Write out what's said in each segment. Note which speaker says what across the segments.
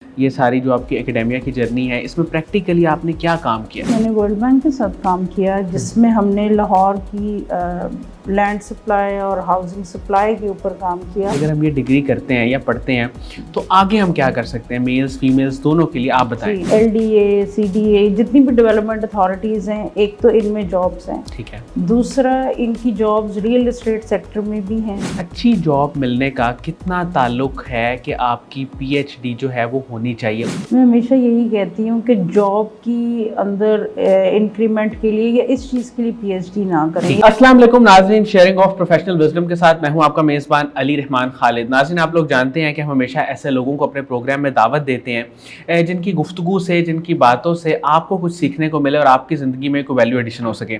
Speaker 1: یہ ساری جو آپ کی اکیڈیمیا کی جرنی ہے، اس میں پریکٹیکلی آپ نے کیا کام کیا؟
Speaker 2: میں نے ورلڈ بینک کے ساتھ کام کیا، جس میں ہم نے لاہور کی لینڈ سپلائی اور ہاؤسنگ سپلائی کے اوپر کام کیا۔
Speaker 1: اگر ہم یہ ڈگری کرتے ہیں یا پڑھتے ہیں تو آگے ہم کیا کر سکتے ہیں، میلز فیمیلز دونوں کے لیے؟ آپ بتائیں۔
Speaker 2: LDA CDA جتنی بھی ڈیولپمنٹ اتھارٹیز ہیں، ایک تو ان میں جابس ہیں،
Speaker 1: ٹھیک ہے۔
Speaker 2: دوسرا ان کی جابس ریئل اسٹیٹ سیکٹر میں بھی ہیں۔
Speaker 1: اچھی جاب ملنے کا کتنا تعلق ہے کہ آپ کی PhD جو ہے وہ ہونی چاہیے؟
Speaker 2: میں ہمیشہ یہی کہتی ہوں کہ جاب کی اندر انکریمنٹ کے لیے یا اس چیز کے لیے PhD نہ کریں۔
Speaker 1: السلام علیکم ناظرین، شیئرنگ آف پروفیشنل وزڈم کے ساتھ میں ہوں آپ کا میزبان علی رحمان خالد۔ ناظرین، آپ لوگ جانتے ہیں کہ ہم ہمیشہ ایسے لوگوں کو اپنے پروگرام میں دعوت دیتے ہیں جن کی گفتگو سے، جن کی باتوں سے آپ کو کچھ سیکھنے کو ملے اور آپ کی زندگی میں کوئی ویلیو ایڈیشن ہو سکے۔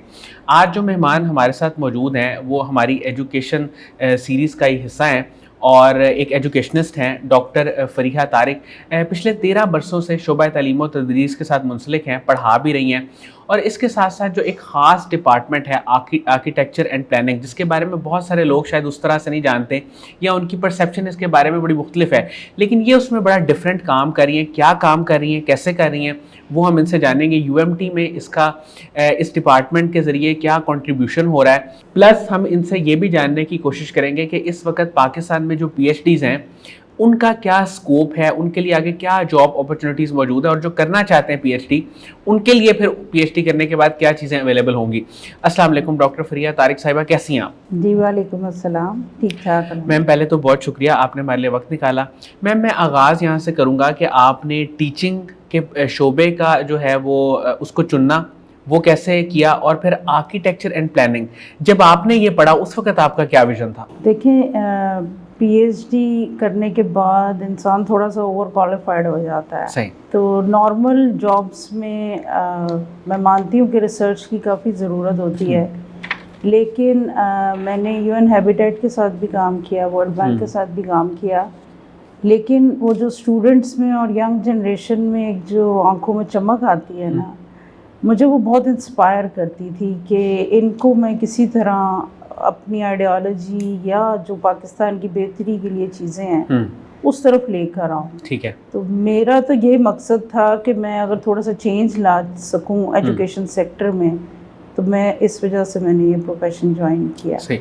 Speaker 1: آج جو مہمان ہمارے ساتھ موجود ہیں وہ ہماری ایجوکیشن سیریز کا ہی حصہ ہیں اور ایک ایجوکیشنسٹ ہیں، ڈاکٹر فریحہ طارق۔ پچھلے 13 برسوں سے شعبہ تعلیم و تدریس کے ساتھ منسلک ہیں، پڑھا بھی رہی ہیں، اور اس کے ساتھ ساتھ جو ایک خاص ڈپارٹمنٹ ہے آرکیٹیکچر اینڈ پلاننگ، جس کے بارے میں بہت سارے لوگ شاید اس طرح سے نہیں جانتے یا ان کی پرسیپشن اس کے بارے میں بڑی مختلف ہے، لیکن یہ اس میں بڑا ڈفرینٹ کام کر رہی ہیں۔ کیا کام کر رہی ہیں، کیسے کر رہی ہیں، وہ ہم ان سے جانیں گے۔ UMT میں اس ڈپارٹمنٹ کے ذریعے کیا کنٹریبیوشن ہو رہا ہے، پلس ہم ان سے یہ بھی جاننے کی کوشش کریں گے کہ اس وقت پاکستان میں جو PhDs ہیں ان کا کیا سکوپ ہے، ان کے لیے آگے کیا جاب اپرچونیٹیز موجود ہیں، اور جو کرنا چاہتے ہیں PhD ان کے لیے پھر PhD کرنے کے بعد کیا چیزیں اویلیبل ہوں گی۔ السلام علیکم ڈاکٹر فریحہ طارق صاحبہ، کیسی ہیں آپ؟
Speaker 2: جی وعلیکم السلام، ٹھیک ٹھاک۔
Speaker 1: میم پہلے تو بہت شکریہ، آپ نے ہمارے لیے وقت نکالا۔ میم میں آغاز یہاں سے کروں گا کہ آپ نے ٹیچنگ کے شعبے کا جو ہے وہ اس کو چننا وہ کیسے کیا، اور پھر آرکیٹیکچر اینڈ پلاننگ جب آپ نے یہ پڑھا اس وقت آپ کا کیا ویژن تھا؟
Speaker 2: دیکھیں، PhD کرنے کے بعد انسان تھوڑا سا اوور کوالیفائڈ ہو جاتا ہے۔
Speaker 1: صحیح۔
Speaker 2: تو نارمل جابس میں میں مانتی ہوں کہ ریسرچ کی کافی ضرورت ہوتی ہے، لیکن میں نے UN ہیبیٹیٹ کے ساتھ بھی کام کیا، ورلڈ بینک کے ساتھ بھی کام کیا، لیکن وہ جو اسٹوڈنٹس میں اور ینگ جنریشن میں ایک جو آنکھوں میں چمک آتی ہے نا، مجھے وہ بہت انسپائر کرتی تھی کہ ان کو میں کسی طرح اپنی آئیڈیالوجی یا جو پاکستان کی بہتری کے لیے چیزیں ہیں اس طرف لے کر آؤں۔
Speaker 1: ٹھیک ہے۔
Speaker 2: تو میرا تو یہ مقصد تھا کہ میں اگر تھوڑا سا چینج لا سکوں ایجوکیشن سیکٹر میں، تو میں اس وجہ سے میں نے یہ پروفیشن جوائن کیا۔
Speaker 1: صحیح۔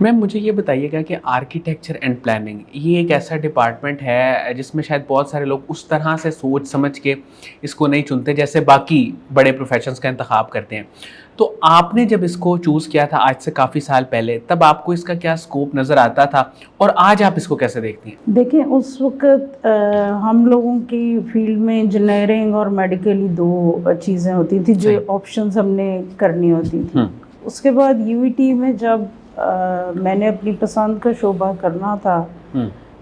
Speaker 1: میم مجھے یہ بتائیے گا کہ آرکیٹیکچر اینڈ پلاننگ یہ ایک ایسا ڈپارٹمنٹ ہے جس میں شاید بہت سارے لوگ اس طرح سے سوچ سمجھ کے اس کو نہیں چنتے جیسے باقی بڑے پروفیشنز کا انتخاب کرتے ہیں، تو آپ نے جب اس کو چوز کیا تھا آج سے کافی سال پہلے، تب آپ کو اس کا کیا اسکوپ نظر آتا تھا، اور آج آپ اس کو کیسے دیکھتی ہیں؟
Speaker 2: دیکھیں، اس وقت ہم لوگوں کی فیلڈ میں انجینئرنگ اور میڈیکلی دو چیزیں ہوتی تھیں جو آپشنز ہم نے کرنی ہوتی تھیں۔ اس کے بعد UET میں جب میں نے اپنی پسند کا شعبہ کرنا تھا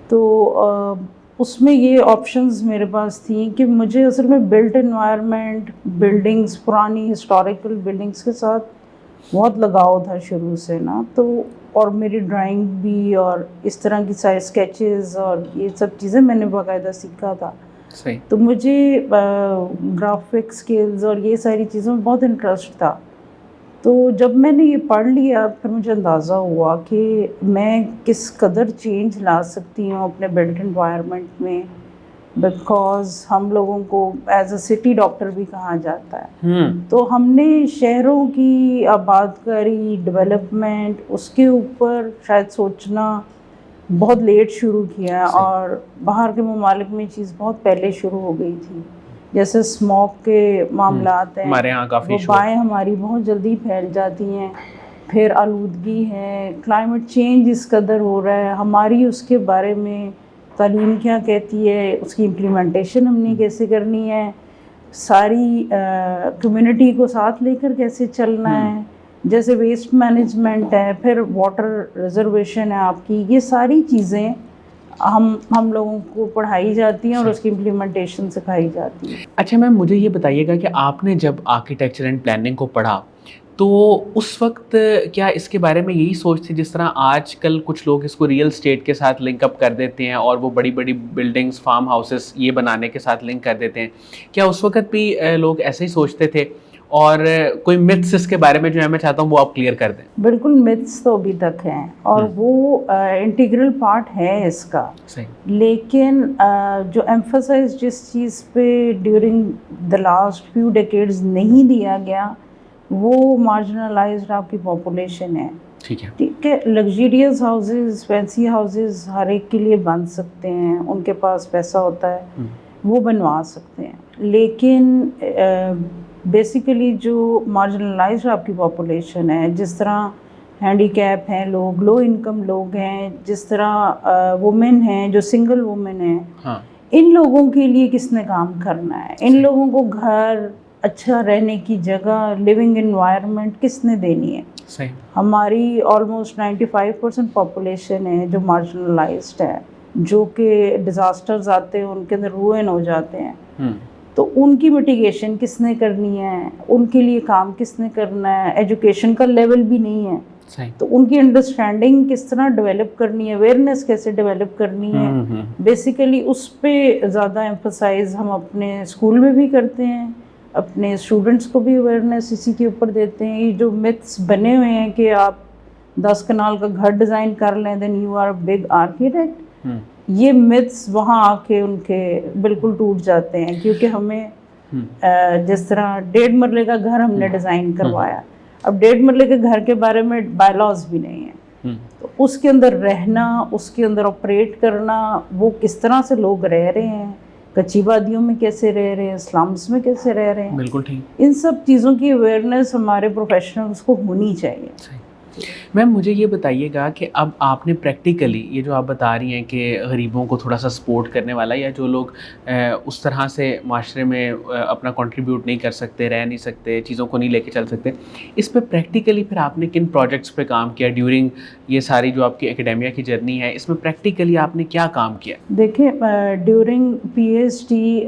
Speaker 2: تو اس میں یہ آپشنز میرے پاس تھیں کہ مجھے اصل میں بلٹ انوائرمنٹ، بلڈنگز، پرانی ہسٹوریکل بلڈنگز کے ساتھ بہت لگاؤ تھا شروع سے نا، تو اور میری ڈرائنگ بھی اور اس طرح کی سارے اسکیچز اور یہ سب چیزیں میں نے باقاعدہ سیکھا تھا۔
Speaker 1: صحیح۔
Speaker 2: تو مجھے گرافک سکلز اور یہ ساری چیزوں میں بہت انٹرسٹ تھا۔ تو جب میں نے یہ پڑھ لیا پھر مجھے اندازہ ہوا کہ میں کس قدر چینج لا سکتی ہوں اپنے بلٹ انوائرمنٹ میں، بیکاز ہم لوگوں کو ایز اے سٹی ڈاکٹر بھی کہا جاتا ہے۔ تو ہم نے شہروں کی آباد کاری، ڈیولپمنٹ، اس کے اوپر شاید سوچنا بہت لیٹ شروع کیا، اور باہر کے ممالک میں چیز بہت پہلے شروع ہو گئی تھی۔ جیسے اسموگ کے معاملات ہیں،
Speaker 1: ہمارے ہاں کافی
Speaker 2: وبائیں ہماری بہت جلدی پھیل جاتی ہیں، پھر آلودگی ہے، کلائمیٹ چینج اس قدر ہو رہا ہے، ہماری اس کے بارے میں تعلیم کیا کہتی ہے، اس کی امپلیمنٹیشن ہم نے کیسے کرنی ہے، ساری کمیونٹی کو ساتھ لے کر کیسے چلنا ہے، جیسے ویسٹ مینجمنٹ ہے، پھر واٹر ریزرویشن ہے آپ کی، یہ ساری چیزیں ہم لوگوں کو پڑھائی جاتی ہیں اور اس کی امپلیمنٹیشن سکھائی جاتی ہے۔
Speaker 1: اچھا میم مجھے یہ بتائیے گا کہ آپ نے جب آرکیٹیکچر اینڈ پلاننگ کو پڑھا تو اس وقت کیا اس کے بارے میں یہی سوچ تھی جس طرح آج کل کچھ لوگ اس کو ریئل اسٹیٹ کے ساتھ لنک اپ کر دیتے ہیں اور وہ بڑی بڑی بلڈنگز، فارم ہاؤسز یہ بنانے کے ساتھ لنک کر دیتے ہیں، کیا اس وقت بھی لوگ ایسے ہی سوچتے تھے؟ اور کوئی myths اس کے بارے میں جو ہے میں چاہتا ہوں وہ آپ کلیئر کر دیں.
Speaker 2: بالکل myths تو ابھی تک ہیں اور وہ انٹیگرل پارٹ ہے اس کا, لیکن جو ایمفسائز جس چیز پہ during the last few decades نہیں دیا گیا وہ مارجنلائزڈ آپ کی پاپولیشن ہے. ٹھیک ہے, لگژریس ہاؤسز, فینسی ہاؤسز ہر ایک کے لیے بن سکتے ہیں, ان کے پاس پیسہ ہوتا ہے وہ بنوا سکتے ہیں, لیکن بیسیکلی جو مارجنلائزڈ آپ کی پاپولیشن ہے, جس طرح ہینڈی کیپ ہیں لوگ, لو انکم لوگ ہیں, جس طرح وومن ہیں جو سنگل وومن ہیں, ان لوگوں کے لیے کس نے کام کرنا ہے؟ ان لوگوں کو گھر, اچھا رہنے کی جگہ, لیونگ انوائرمنٹ کس نے دینی ہے؟ ہماری آلموسٹ 95% پاپولیشن ہے جو مارجنلائزڈ ہے, جو کہ ڈیزاسٹرز آتے ہیں ان کے اندر روئن ہو جاتے ہیں, تو ان کی میٹیگیشن کس نے کرنی ہے, ان کے لیے کام کس نے کرنا ہے؟ ایجوکیشن کا لیول بھی نہیں ہے, تو ان کی انڈرسٹینڈنگ کس طرح ڈیولپ کرنی ہے, اویئرنیس کیسے ڈیولپ کرنی ہے, بیسیکلی اس پہ زیادہ ایمفسائز ہم اپنے اسکول میں بھی کرتے ہیں, اپنے اسٹوڈنٹس کو بھی اویئرنیس اسی کے اوپر دیتے ہیں. یہ جو myths بنے ہوئے ہیں کہ آپ 10 کنال کا گھر ڈیزائن کر لیں then you are big architect, یہ myths وہاں آ کے ان کے بالکل ٹوٹ جاتے ہیں, کیونکہ ہمیں جس طرح 1.5 مرلے کا گھر ہم نے ڈیزائن کروایا, اب 1.5 مرلے کے گھر کے بارے میں بائی لاز بھی نہیں ہیں, تو اس کے اندر رہنا, اس کے اندر آپریٹ کرنا, وہ کس طرح سے لوگ رہ رہے ہیں, کچی وادیوں میں کیسے رہ رہے ہیں, سلمز میں کیسے رہ رہے ہیں,
Speaker 1: بالکل ٹھیک,
Speaker 2: ان سب چیزوں کی اویئرنیس ہمارے پروفیشنلز کو ہونی چاہیے.
Speaker 1: میم مجھے یہ بتائیے گا کہ اب آپ نے پریکٹیکلی یہ جو آپ بتا رہی ہیں کہ غریبوں کو تھوڑا سا سپورٹ کرنے والا, یا جو لوگ اس طرح سے معاشرے میں اپنا کنٹریبیوٹ نہیں کر سکتے, رہ نہیں سکتے, چیزوں کو نہیں لے کے چل سکتے, اس پہ پریکٹیکلی پھر آپ نے کن پروجیکٹس پہ کام کیا ڈیورنگ یہ ساری جو آپ کی اکیڈیمیا کی جرنی ہے, اس میں پریکٹیکلی آپ نے کیا کام کیا؟
Speaker 2: دیکھیں, ڈیورنگ پی ایچ ڈی,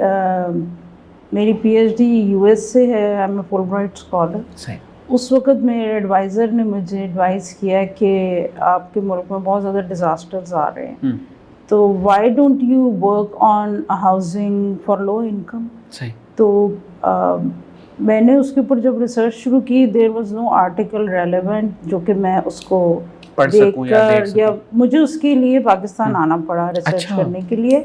Speaker 2: میری P H D U S سے ہے, I am a Fulbright scholar. اس وقت میرے ایڈوائزر نے مجھے ایڈوائز کیا کہ آپ کے ملک میں بہت زیادہ ڈیزاسٹرز آ رہے ہیں, تو why don't you work on housing for low income. تو میں نے اس کے اوپر جب ریسرچ شروع کی, there was no article relevant جو کہ میں اس کو دیکھ کر, یا مجھے اس کے لیے پاکستان آنا پڑا ریسرچ کرنے کے لیے,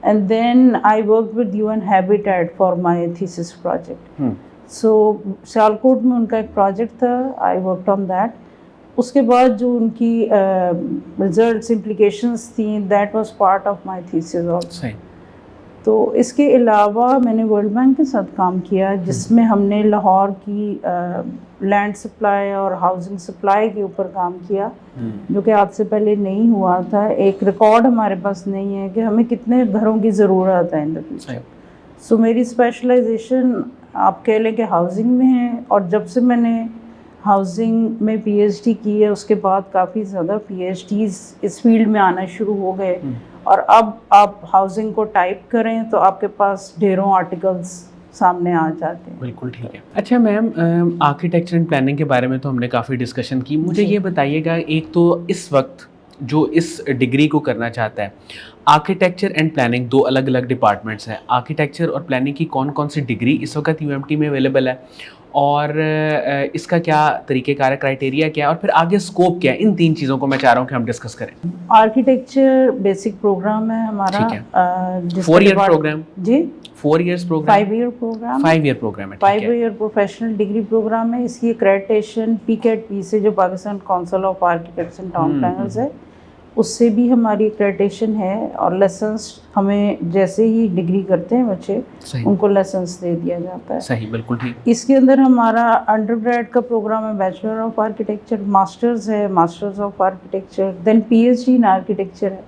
Speaker 2: and then I work with UN habitat for my thesis project. So Sialkot میں ان کا ایک پروجیکٹ تھا, آئی ورکڈ آن دیٹ. اس کے بعد جو ان کی ریزلٹس امپلیکیشنس تھیں, that was part of my thesis also. تو اس کے علاوہ میں نے ورلڈ بینک کے ساتھ کام کیا, جس میں ہم نے لاہور کی لینڈ سپلائی اور ہاؤسنگ سپلائی کے اوپر کام کیا, جو کہ آج سے پہلے نہیں ہوا تھا. ایک ریکارڈ ہمارے پاس نہیں ہے کہ ہمیں کتنے گھروں کی ضرورت ہے ان دا فیوچر. سو میری اسپیشلائزیشن آپ کہہ لیں کہ ہاؤسنگ میں ہے, اور جب سے میں نے ہاؤسنگ میں پی ایچ ڈی کی ہے اس کے بعد کافی زیادہ پی ایچ ڈیز اس فیلڈ میں آنا شروع ہو گئے, اور اب آپ ہاؤسنگ کو ٹائپ کریں تو آپ کے پاس ڈھیروں آرٹیکلس سامنے آ جاتے ہیں.
Speaker 1: بالکل ٹھیک ہے. اچھا میم, آرکیٹیکچر اینڈ پلاننگ کے بارے میں تو ہم نے کافی ڈسکشن کی. مجھے یہ بتائیے گا, ایک تو اس وقت جو اس ڈگری کو کرنا چاہتا ہے, آرکیٹیکچر اینڈ پلاننگ دو الگ الگ ڈپارٹمنٹس ہیں, آرکیٹیکچر اور پلاننگ کی کون کون سی ڈگری اس وقت UMT میں اویلیبل ہے, اور اس کا کیا طریقہ کار ہے, کرائٹیریا کیا ہے, اور پھر آگے اسکوپ کیا ہے؟ ان 3 چیزوں کو میں چاہ رہا ہوں کہ ہم ڈسکس کریں.
Speaker 2: آرکیٹیکچر بیسک پروگرام ہے ہمارا,
Speaker 1: 4 ایئر پروگرام.
Speaker 2: جی
Speaker 1: 4 years programme,
Speaker 2: 5 year programme,
Speaker 1: 5 year programme ہے,
Speaker 2: 5 ایئر پروفیشنل ڈگری پروگرام ہے. اس کی ایکریڈیٹیشن PCAT سے, جو Pakistan council of architects and town planners ہے, اس سے بھی ہماری ایکریڈیٹیشن ہے, اور لیسنس ہمیں جیسے ہی ڈگری کرتے ہیں بچے ان کو لیسنس دے دیا جاتا ہے.
Speaker 1: صحیح, بالکل ٹھیک.
Speaker 2: اس کے اندر ہمارا انڈر گریڈ کا پروگرام ہے بیچلر آف آرکیٹیکچر, ماسٹرز ہے masters of architecture, then PhD in architecture ہے,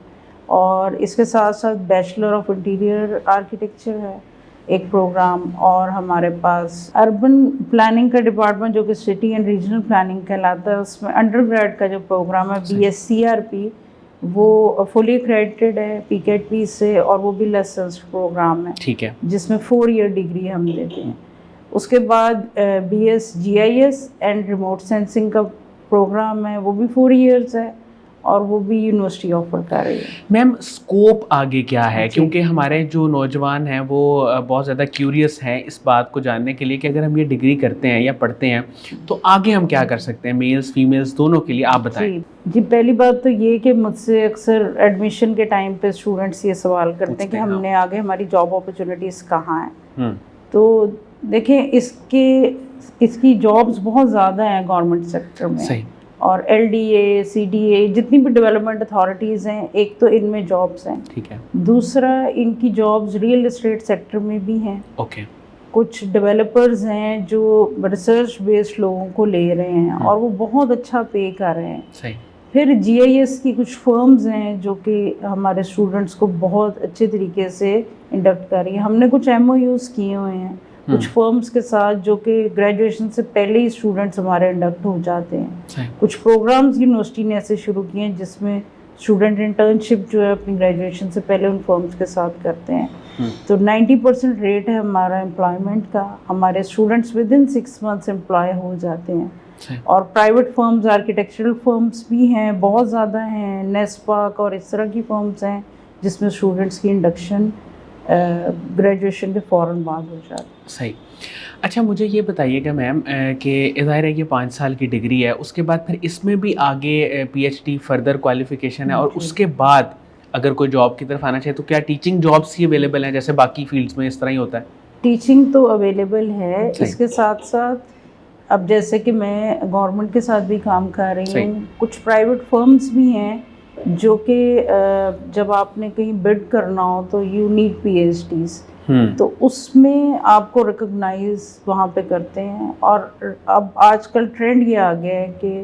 Speaker 2: اور اس کے ساتھ ساتھ بیچلر آف انٹیریئر آرکیٹیکچر ہے ایک پروگرام. اور ہمارے پاس اربن پلاننگ کا ڈپارٹمنٹ جو کہ سٹی اینڈ ریجنل پلاننگ کہلاتا ہے, اس میں انڈر گریڈ کا جو پروگرام ہے BSCRP, وہ فلی ایکریڈیٹڈ ہے PCAT سے, اور وہ بھی لیسنسڈ پروگرام ہے.
Speaker 1: ٹھیک ہے.
Speaker 2: جس میں 4 ایئر ڈگری ہم دیتے ہیں. اس کے بعد BS GIS and remote sensing کا پروگرام ہے, وہ بھی 4 ایئرس ہے. اور وہ بھی یونیورسٹی آفر کر رہی ہے.
Speaker 1: میم اسکوپ آگے کیا ہے؟ کیونکہ ہمارے جو نوجوان ہیں وہ بہت زیادہ کیوریس ہیں اس بات کو جاننے کے لیے کہ اگر ہم یہ ڈگری کرتے ہیں یا پڑھتے ہیں تو آگے ہم کیا کر سکتے ہیں، میلز فیمیلز دونوں کے لیے، آپ بتائیں.
Speaker 2: جی پہلی بات تو یہ کہ مجھ سے اکثر ایڈمیشن کے ٹائم پہ اسٹوڈنٹس یہ سوال کرتے ہیں کہ ہم نے آگے ہماری جاب اپرچونیٹیز کہاں ہیں. تو دیکھیں اس کی جابس بہت زیادہ ہیں گورنمنٹ سیکٹر میں.
Speaker 1: صحیح.
Speaker 2: اور L D A, C D A, جتنی بھی ڈیولپمنٹ اتھارٹیز ہیں، ایک تو ان میں جابس ہیں.
Speaker 1: ٹھیک ہے.
Speaker 2: دوسرا ان کی جابس ریئل اسٹیٹ سیکٹر میں بھی ہیں.
Speaker 1: اوکے.
Speaker 2: کچھ ڈیولپرز ہیں جو ریسرچ بیسڈ لوگوں کو لے رہے ہیں اور وہ بہت اچھا پے کر رہے ہیں.
Speaker 1: صحیح.
Speaker 2: پھر جی آئی ایس کی کچھ فرمز ہیں جو کہ ہمارے اسٹوڈنٹس کو بہت اچھے طریقے سے انڈکٹ کر رہی ہیں. ہم نے کچھ ایم او یوز کیے ہوئے ہیں کچھ فرمز کے ساتھ جو کہ گریجویشن سے پہلے ہی اسٹوڈنٹس ہمارے انڈکٹ ہو جاتے ہیں. کچھ پروگرامز یونیورسٹی نے ایسے شروع کیے ہیں جس میں اسٹوڈنٹ انٹرنشپ جو ہے اپنی گریجویشن سے پہلے ان فرمز کے ساتھ کرتے ہیں. تو 90% ریٹ ہے ہمارا امپلائمنٹ کا. ہمارے students with in 6 months employ ہو جاتے ہیں. اور پرائیویٹ فرمز، آرکیٹیکچرل فرمز بھی ہیں، بہت زیادہ ہیں، نیسپاک اور اس طرح کی فرمز ہیں جس میں اسٹوڈنٹس کی انڈکشن گریجویشن کے فوراً بعد ہو جاتی ہے.
Speaker 1: صحیح. اچھا مجھے یہ بتائیے گا میم کہ ظاہر ہے یہ 5 سال کی ڈگری ہے، اس کے بعد پھر اس میں بھی آگے P H D further qualification ہے، اور اس کے بعد اگر کوئی جاب کی طرف آنا چاہے تو کیا ٹیچنگ جابس ہی اویلیبل ہیں جیسے باقی فیلڈس میں اس طرح ہی ہوتا ہے؟
Speaker 2: ٹیچنگ تو اویلیبل ہے. اس کے ساتھ ساتھ اب جیسے کہ میں گورنمنٹ کے ساتھ بھی کام کر رہی ہوں، کچھ پرائیویٹ فرمز بھی ہیں جو کہ جب آپ نے کہیں بڈ کرنا ہو تو you need P H Ds, تو اس میں آپ کو ریکگنائز وہاں پہ کرتے ہیں. اور اب آج کل ٹرینڈ یہ آ گیا ہے کہ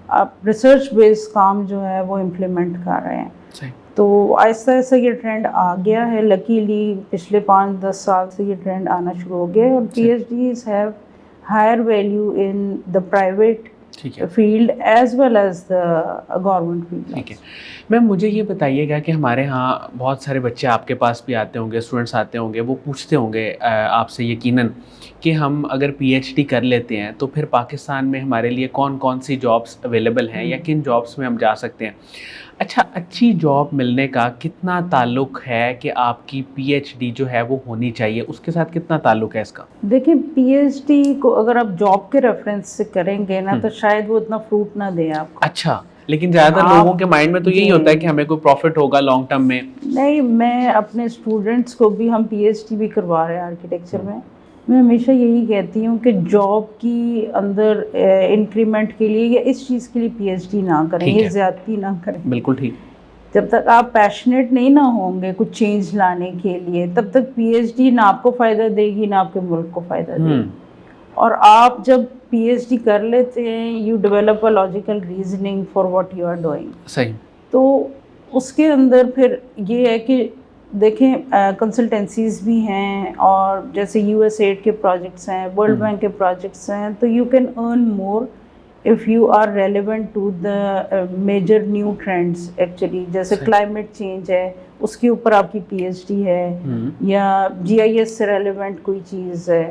Speaker 2: آپ ریسرچ بیس کام جو ہے وہ امپلیمنٹ کر رہے ہیں. تو آہستہ آہستہ یہ ٹرینڈ آ گیا ہے. لکیلی پچھلے 5-10 سال سے یہ ٹرینڈ آنا شروع ہو گیا ہے. اور P H Ds have higher value in the private field as well as the government field.
Speaker 1: ٹھیک ہے میم، مجھے یہ بتائیے گا کہ ہمارے ہاں بہت سارے بچے آپ کے پاس بھی آتے ہوں گے، اسٹوڈنٹس آتے ہوں گے، وہ پوچھتے ہوں گے آپ سے یقیناً کہ ہم اگر پی ایچ ڈی کر لیتے ہیں تو پھر پاکستان میں ہمارے لیے کون کون سی جابس اویلیبل ہیں یا کن جابس میں ہم جا سکتے ہیں. اچھا، اچھی جاب ملنے کا کتنا تعلق ہے کہ آپ کی پی ایچ ڈی جو ہے وہ ہونی چاہیے، اس کے ساتھ کتنا تعلق ہے اس کا؟
Speaker 2: دیکھیں پی ایچ ڈی کو اگر آپ جاب کے ریفرنس سے کریں گے نا تو شاید وہ اتنا فروٹ نہ دے آپ کو.
Speaker 1: اچھا، لیکن زیادہ تر لوگوں کے مائنڈ میں تو یہی ہوتا ہے کہ ہمیں کوئی پروفٹ ہوگا لانگ ٹرم میں.
Speaker 2: نہیں، میں اپنے اسٹوڈنٹس کو بھی، ہم پی ایچ ڈی بھی کروا رہے ہیں آرکیٹیکچر میں ہمیشہ یہی کہتی ہوں کہ جاب کی اندر انکریمنٹ کے لیے یا اس چیز کے لیے پی ایچ ڈی نہ کریں، یہ زیادتی نہ کریں.
Speaker 1: بالکل ٹھیک.
Speaker 2: جب تک آپ پیشنیٹ نہیں نہ ہوں گے کچھ چینج لانے کے لیے تب تک پی ایچ ڈی نہ آپ کو فائدہ دے گی نہ آپ کے ملک کو فائدہ دے گی. اور آپ جب پی ایچ ڈی کر لیتے ہیں you develop a logical reasoning for what you are doing.
Speaker 1: صحیح.
Speaker 2: تو اس کے اندر پھر یہ ہے کہ دیکھیں کنسلٹنسیز بھی ہیں اور جیسے یو ایس ایڈ کے پروجیکٹس ہیں، ورلڈ بینک کے پروجیکٹس ہیں، تو you can earn more if you are relevant to the major new trends actually. جیسے کلائمیٹ چینج ہے اس کے اوپر آپ کی پی ایچ ڈی ہے، یا جی آئی ایس سے ریلیونٹ کوئی چیز ہے،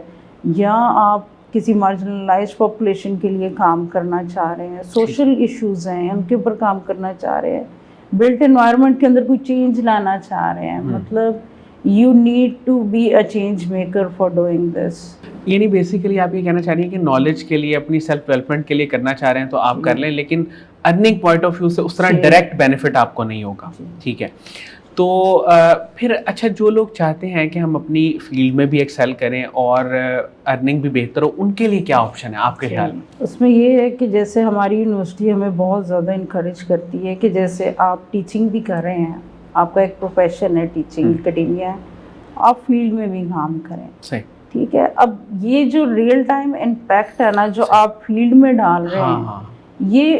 Speaker 2: یا آپ کسی مارجنلائزڈ پاپولیشن کے لیے کام کرنا چاہ رہے ہیں، سوشل ایشوز ہیں ان کے اوپر کام کرنا چاہ رہے ہیں، بلٹ انوائرمنٹ کے اندر کوئی چینج لانا چاہ رہے ہیں، مطلب you need to be a change maker for doing this.
Speaker 1: یعنی بیسیکلی آپ یہ کہنا چاہ رہی ہیں کہ نالج کے لیے، اپنی سیلف ڈیولپمنٹ کے لیے کرنا چاہ رہے ہیں تو آپ کر لیں، لیکن ارننگ پوائنٹ آف ویو سے اس طرح ڈائریکٹ بینیفٹ آپ کو نہیں ہوگا. ٹھیک ہے. تو پھر اچھا، جو لوگ چاہتے ہیں کہ ہم اپنی فیلڈ میں بھی ایکسیل کریں اور ارننگ بھی بہتر ہو، ان کے لیے کیا آپشن ہے آپ کے خیال میں؟
Speaker 2: اس میں یہ ہے کہ جیسے ہماری یونیورسٹی ہمیں بہت زیادہ انکریج کرتی ہے کہ جیسے آپ ٹیچنگ بھی کر رہے ہیں، آپ کا ایک پروفیشن ہے ٹیچنگ، اکیڈیمیا ہے، آپ فیلڈ میں بھی کام کریں. صحیح. ٹھیک ہے. اب یہ جو ریئل ٹائم امپیکٹ ہے نا جو آپ فیلڈ میں ڈال رہے ہیں، یہ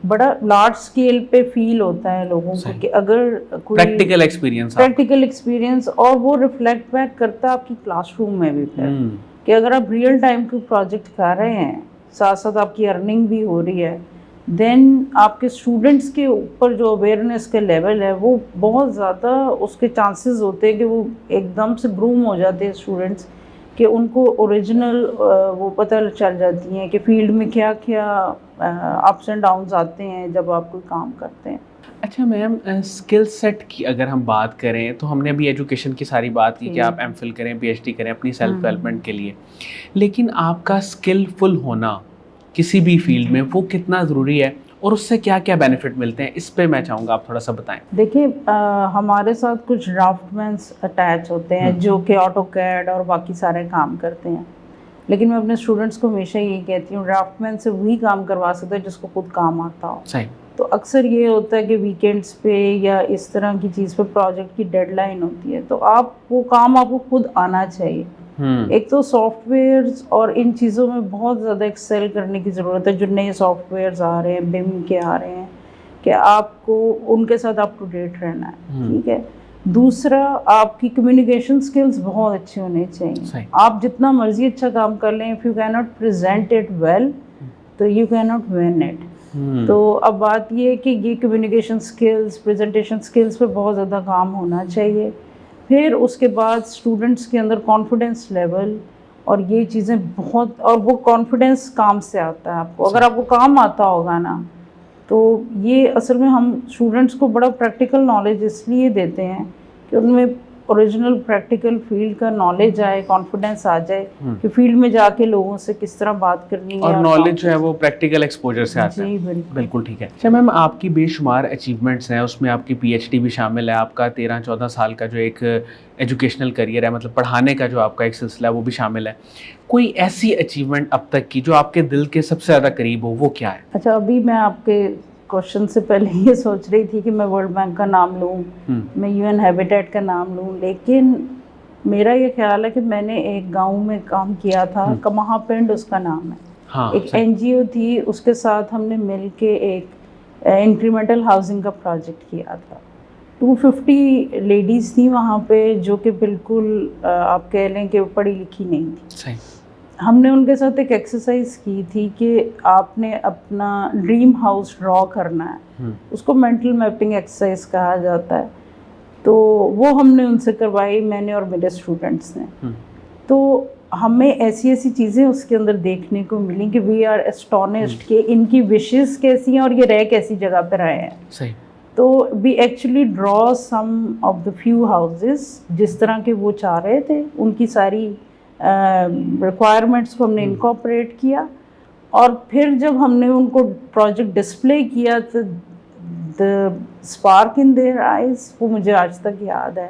Speaker 2: بڑا لارج اسکیل پہ فیل ہوتا ہے لوگوں کو کہ اگر کوئی پریکٹیکل ایکسپیرئنس، اور وہ ریفلیکٹ بیک کرتا ہے آپ کی کلاس روم میں بھی پھر کہ اگر آپ ریئل ٹائم کوئی پروجیکٹ کر رہے ہیں ساتھ ساتھ آپ کی ارننگ بھی ہو رہی ہے، دین آپ کے اسٹوڈنٹس کے اوپر جو اویئرنیس کے لیول ہے وہ بہت زیادہ، اس کے چانسز ہوتے ہیں کہ وہ ایک دم سے گروم ہو جاتے ہیں اسٹوڈنٹس، کہ ان کو اوریجنل وہ پتہ چل جاتی ہیں کہ فیلڈ میں کیا کیا اپس اینڈ ڈاؤنز آتے ہیں جب آپ کوئی کام کرتے ہیں.
Speaker 1: اچھا میم، اسکل سیٹ کی اگر ہم بات کریں تو ہم نے ابھی ایجوکیشن کی ساری بات کی کہ آپ ایم فل کریں، پی ایچ ڈی کریں اپنی سیلف ڈیولپمنٹ کے لیے، لیکن آپ کا اسکل فل ہونا کسی بھی فیلڈ میں وہ کتنا ضروری ہے اور اس سے کیا کیا بینیفٹ ملتے ہیں، اس پہ میں چاہوں گا آپ تھوڑا سا بتائیں.
Speaker 2: دیکھیں ہمارے ساتھ کچھ ڈرافٹ مینس اٹیچ ہوتے ہیں جو کہ آٹو کیڈ اور باقی سارے کام کرتے ہیں، لیکن میں اپنے اسٹوڈنٹس کو ہمیشہ یہی کہتی ہوں ڈرافٹ مین سے وہی کام کروا سکتا ہے جس کو خود کام آتا ہو.
Speaker 1: صحیح.
Speaker 2: تو اکثر یہ ہوتا ہے کہ ویکینڈس پہ یا اس طرح کی چیز پہ پروجیکٹ کی ڈیڈ لائن ہوتی ہے، تو آپ وہ کام آپ کو خود آنا چاہیے. ایک تو سافٹ ویئرز اور ان چیزوں میں بہت زیادہ ایکسیل کرنے کی ضرورت ہے، جو نئے سافٹ ویئرز آ رہے ہیں، بم کے آ رہے ہیں، کہ آپ کو ان کے ساتھ اپ ٹو ڈیٹ رہنا ہے. ٹھیک ہے. دوسرا، آپ کی کمیونیکیشن سکلز بہت اچھے ہونے چاہیے. آپ جتنا مرضی اچھا کام کر لیں، if you can not present it well تو you can not win it. تو اب بات یہ ہے کہ یہ کمیونیکیشن سکلز، پریزنٹیشن سکلز پہ بہت زیادہ کام ہونا چاہیے. پھر اس کے بعد اسٹوڈنٹس کے اندر کانفیڈنس لیول اور یہ چیزیں بہت، اور وہ کانفیڈنس کام سے آتا ہے. آپ کو اگر آپ کو کام آتا ہوگا نا، تو یہ اصل میں ہم اسٹوڈنٹس کو بڑا پریکٹیکل نالج اس لیے دیتے ہیں کہ ان میں اوریجنل پریکٹیکل فیلڈ کا نالج آئے، کانفیڈنس آ جائے کہ فیلڈ میں جا کے لوگوں سے کس طرح بات کرنی ہے،
Speaker 1: اور نالج جو ہے وہ پریکٹیکل ایکسپوجر سے آتا ہے.
Speaker 2: جی
Speaker 1: بالکل ٹھیک ہے. اچھا میم، آپ کی بے شمار اچیومنٹس ہیں، اس میں آپ کی پی ایچ ڈی بھی شامل ہے، آپ کا 13-14 سال کا جو ایک ایجوکیشنل کریئر ہے، مطلب پڑھانے کا جو آپ کا ایک سلسلہ ہے وہ بھی شامل ہے. کوئی ایسی اچیومنٹ اب تک کی جو آپ کے دل کے سب سے زیادہ قریب ہو، وہ کیا ہے؟
Speaker 2: اچھا، ابھی میں آپ کے کوشچن سے پہلے یہ سوچ رہی تھی کہ میں ورلڈ بینک کا نام لوں، میں یو این ہیبیٹیٹ کا نام لوں، لیکن میرا یہ خیال ہے کہ میں نے ایک گاؤں میں کام کیا تھا، کمہا پنڈ اس کا نام ہے، ایک این جی او تھی، اس کے ساتھ ہم نے مل کے ایک انکریمنٹل ہاؤسنگ کا پروجیکٹ کیا تھا. 250 لیڈیز تھیں وہاں پہ جو کہ بالکل آپ کہہ لیں کہ پڑھی لکھی نہیں تھی. ہم نے ان کے ساتھ ایک ایکسرسائز کی تھی کہ آپ نے اپنا ڈریم ہاؤس ڈرا کرنا ہے، اس کو مینٹل میپنگ ایکسرسائز کہا جاتا ہے. تو وہ ہم نے ان سے کروائی، میں نے اور میرے اسٹوڈنٹس نے. تو ہمیں ایسی ایسی چیزیں اس کے اندر دیکھنے کو ملیں کہ وی آر اسٹونشڈ کہ ان کی وشز کیسی ہیں اور یہ رہ کیسی جگہ پہ رہے ہیں. تو we actually draw some of the few houses جس طرح کے وہ چاہ رہے تھے، ان کی ساری ریکوائرمنٹس کو ہم نے انکارپوریٹ کیا، اور پھر جب ہم نے ان کو پروجیکٹ ڈسپلے کیا تو دا اسپارک ان دیئر آئیز، وہ مجھے آج تک یاد ہے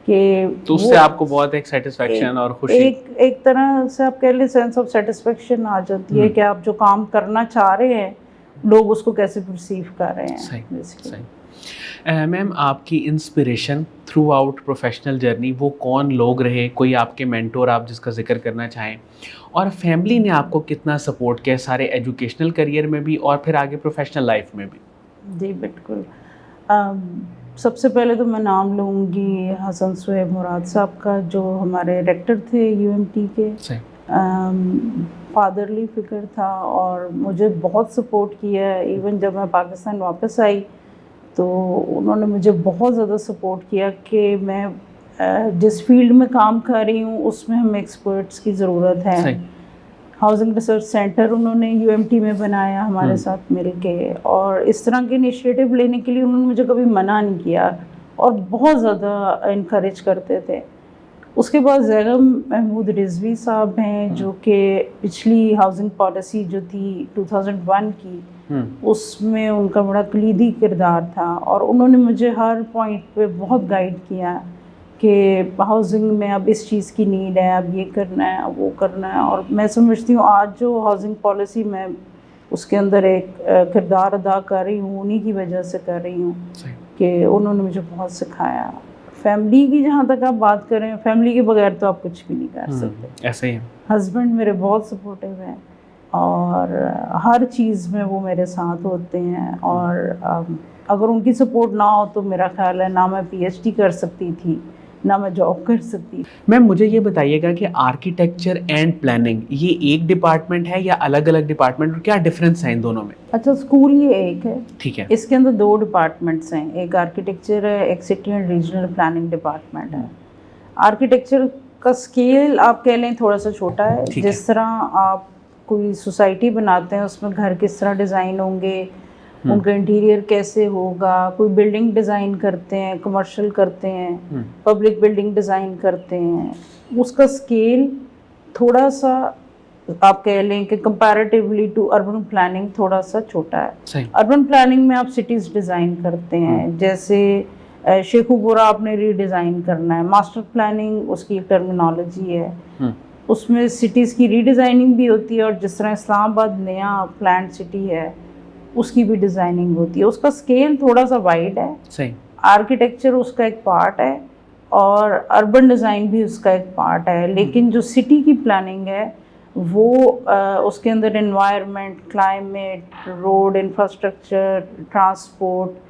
Speaker 2: کہ
Speaker 1: تو اس سے آپ کو بہت ایک سیٹسفیکشن اور خوشی،
Speaker 2: ایک طرح سے آپ کہہ لیں سینس آف سیٹسفیکشن آ جاتی ہے کہ آپ جو کام کرنا چاہ رہے ہیں لوگ اس کو کیسے پرسیو کر رہے ہیں.
Speaker 1: صحیح. میم، آپ کی inspiration through out professional journey وہ کون لوگ رہے؟ کوئی آپ کے مینٹور آپ جس کا ذکر کرنا چاہیں؟ اور فیملی نے آپ کو کتنا سپورٹ کیا سارے ایجوکیشنل کریئر میں بھی اور پھر آگے پروفیشنل لائف میں بھی؟
Speaker 2: جی بالکل. سب سے پہلے تو میں نام لوں گی حسن صہیب مراد صاحب کا، جو ہمارے ریکٹر تھے یو ایم ٹی کے. فادرلی فگر تھا اور مجھے بہت سپورٹ کیا ہے. ایون جب میں پاکستان واپس آئی تو انہوں نے مجھے بہت زیادہ سپورٹ کیا کہ میں جس فیلڈ میں کام کر رہی ہوں اس میں ہمیں ایکسپرٹس کی ضرورت ہے. ہاؤسنگ ریسرچ سینٹر انہوں نے یو ایم ٹی میں بنایا ہمارے ساتھ مل کے، اور اس طرح کے انیشیٹو لینے کے لیے انہوں نے مجھے کبھی منع نہیں کیا اور بہت زیادہ انکریج کرتے تھے. اس کے بعد زیغم محمود رضوی صاحب ہیں جو کہ پچھلی ہاؤسنگ پالیسی جو تھی 2001 کی، اس میں ان کا بڑا کلیدی کردار تھا، اور انہوں نے مجھے ہر پوائنٹ پہ بہت گائیڈ کیا کہ ہاؤسنگ میں اب اس چیز کی نیڈ ہے، اب یہ کرنا ہے، اب وہ کرنا ہے. اور میں سمجھتی ہوں آج جو ہاؤسنگ پالیسی میں اس کے اندر ایک کردار ادا کر رہی ہوں انہی کی وجہ سے کر رہی ہوں کہ انہوں نے مجھے بہت سکھایا. فیملی کی جہاں تک آپ بات کریں، فیملی کے بغیر تو آپ کچھ بھی نہیں کر سکتے.
Speaker 1: ایسے ہی
Speaker 2: ہسبینڈ میرے بہت سپورٹیو ہیں اور ہر چیز میں وہ میرے ساتھ ہوتے ہیں، اور اگر ان کی سپورٹ نہ ہو تو میرا خیال ہے نہ میں پی ایچ ڈی کر سکتی تھی نہ میں جاب کر سکتی.
Speaker 1: میم مجھے یہ بتائیے گا کہ آرکیٹیکچر اینڈ پلاننگ یہ ایک ڈپارٹمنٹ ہے یا الگ الگ ڈپارٹمنٹ، اور کیا ڈفرینس ہے ان دونوں میں؟
Speaker 2: اچھا، اسکول یہ ایک ہے.
Speaker 1: ٹھیک ہے. اس
Speaker 2: کے اندر 2 ڈپارٹمنٹس ہیں، ایک آرکیٹیکچر ہے، ایک city and regional planning department ہے. آرکیٹیکچر کا اسکیل آپ کہہ لیں تھوڑا سا چھوٹا ہے. جس طرح آپ کوئی سوسائٹی بناتے ہیں اس میں گھر کس طرح ڈیزائن ہوں گے, ان کا انٹیریئر کیسے ہوگا, کوئی بلڈنگ ڈیزائن کرتے ہیں, کمرشل کرتے ہیں, پبلک بلڈنگ ڈیزائن کرتے ہیں, اس کا اسکیل تھوڑا سا آپ کہہ لیں کہ کمپیریٹیولی ٹو اربن پلاننگ تھوڑا سا چھوٹا ہے. اربن پلاننگ میں آپ سٹیز ڈیزائن کرتے ہیں, جیسے شیخو پورہ آپ نے ری ڈیزائن کرنا ہے. ماسٹر پلاننگ اس کی ٹرمینالوجی ہے, اس میں سٹیز کی ری ڈیزائننگ بھی ہوتی ہے, اور جس طرح اسلام آباد نیا پلانڈ سٹی ہے اس کی بھی ڈیزائننگ ہوتی ہے. اس کا اسکیل تھوڑا سا وائڈ ہے, آرکیٹیکچر اس کا ایک پارٹ ہے اور اربن ڈیزائن بھی اس کا ایک پارٹ ہے, لیکن جو سٹی کی پلاننگ ہے وہ اس کے اندر environment, climate, road infrastructure, transport,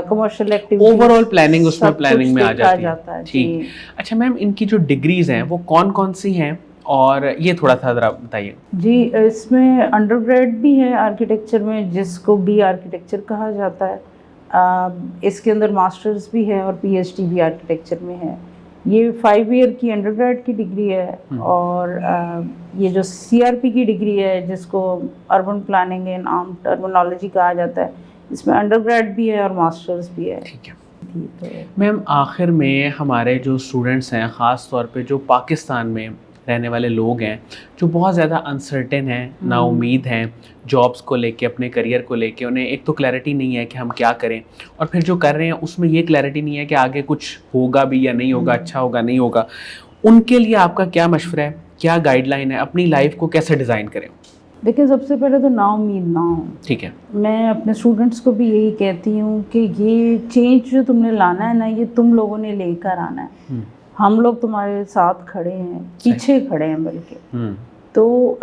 Speaker 2: commercial activity,
Speaker 1: overall planning اس میں پلاننگ میں آ جاتی
Speaker 2: ہے.
Speaker 1: ٹھیک. اچھا میم, ان کی جو ڈگریز ہیں وہ کون کون سی ہیں, اور یہ تھوڑا سا ذرا بتائیے.
Speaker 2: جی, اس میں انڈر گریڈ بھی ہے آرکیٹیکچر میں, جس کو بھی آرکیٹیکچر کہا جاتا ہے. اس کے اندر ماسٹرز بھی ہے اور پی ایچ ڈی بھی آرکیٹیکچر میں ہے. یہ 5 ایئر کی انڈر گریڈ کی ڈگری ہے, اور یہ جو سی آر پی کی ڈگری ہے جس کو اربن پلاننگ اینڈ عام ٹرمینالوجی کہا جاتا ہے, اس میں انڈر گریڈ بھی ہے اور ماسٹرز بھی ہے.
Speaker 1: ٹھیک ہے میم, آخر میں ہمارے جو اسٹوڈنٹس ہیں, خاص طور پہ جو پاکستان میں رہنے والے لوگ ہیں, جو بہت زیادہ انسرٹن ہیں, نا امید ہیں جابس کو لے کے, اپنے کریئر کو لے کے, انہیں ایک تو کلیئرٹی نہیں ہے کہ ہم کیا کریں, اور پھر جو کر رہے ہیں اس میں یہ کلیئرٹی نہیں ہے کہ آگے کچھ ہوگا بھی یا نہیں ہوگا, اچھا ہوگا نہیں ہوگا. ان کے لیے آپ کا کیا مشورہ ہے, کیا گائیڈ لائن ہے, اپنی لائف کو کیسے ڈیزائن کریں؟
Speaker 2: دیکھیں, سب سے پہلے تو نا امید نہ ہوں.
Speaker 1: ٹھیک ہے. میں
Speaker 2: اپنے اسٹوڈنٹس کو بھی یہی کہتی ہوں کہ یہ چینج جو تم نے لانا ہے نا, یہ تم لوگوں نے لے کر آنا ہے. ہم لوگ تمہارے ساتھ کھڑے ہیں, پیچھے کھڑے ہیں بلکہ. تو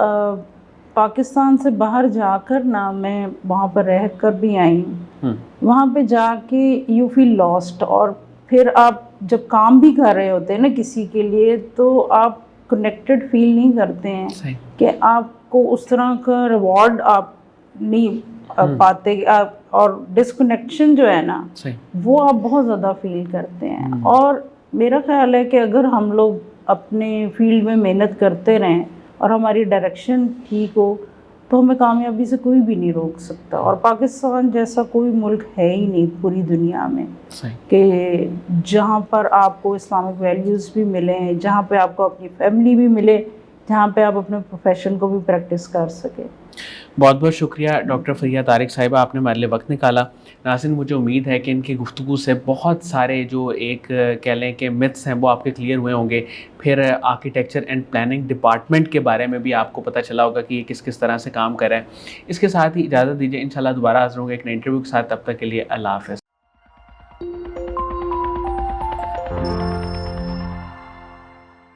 Speaker 2: پاکستان سے باہر جا کر نا, میں وہاں پر رہ کر بھی آئی ہوں, وہاں پہ جا کے یو فیل لاسٹ, اور پھر آپ جب کام بھی کر رہے ہوتے ہیں نا کسی کے لیے, تو آپ کنیکٹڈ فیل نہیں کرتے ہیں کہ آپ کو اس طرح کا ریوارڈ آپ نہیں پاتے, اور ڈسکنیکشن جو ہے نا وہ آپ بہت زیادہ فیل کرتے ہیں. اور میرا خیال ہے کہ اگر ہم لوگ اپنے فیلڈ میں محنت کرتے رہیں اور ہماری ڈائریکشن ٹھیک ہو, تو ہمیں کامیابی سے کوئی بھی نہیں روک سکتا. اور پاکستان جیسا کوئی ملک ہے ہی نہیں پوری دنیا میں کہ جہاں پر آپ کو اسلامک ویلیوز بھی ملیں, جہاں پہ آپ کو اپنی فیملی بھی ملے, جہاں پہ آپ اپنے پروفیشن کو بھی پریکٹس کر سکیں.
Speaker 1: بہت بہت شکریہ ڈاکٹر فریہ طارق صاحبہ, آپ نے ہمارے لیے وقت نکالا. ناظرین, مجھے امید ہے کہ ان کی گفتگو سے بہت سارے جو ایک کہہ لیں کہ متس ہیں وہ آپ کے کلیئر ہوئے ہوں گے. پھر آرکیٹیکچر اینڈ پلاننگ ڈپارٹمنٹ کے بارے میں بھی آپ کو پتہ چلا ہوگا کہ یہ کس کس طرح سے کام کر رہا ہے. اس کے ساتھ ہی اجازت دیجیے, انشاءاللہ دوبارہ حاضر ہوں گے ایک نئے انٹرویو کے ساتھ. تب تک کے لیے اللہ حافظ.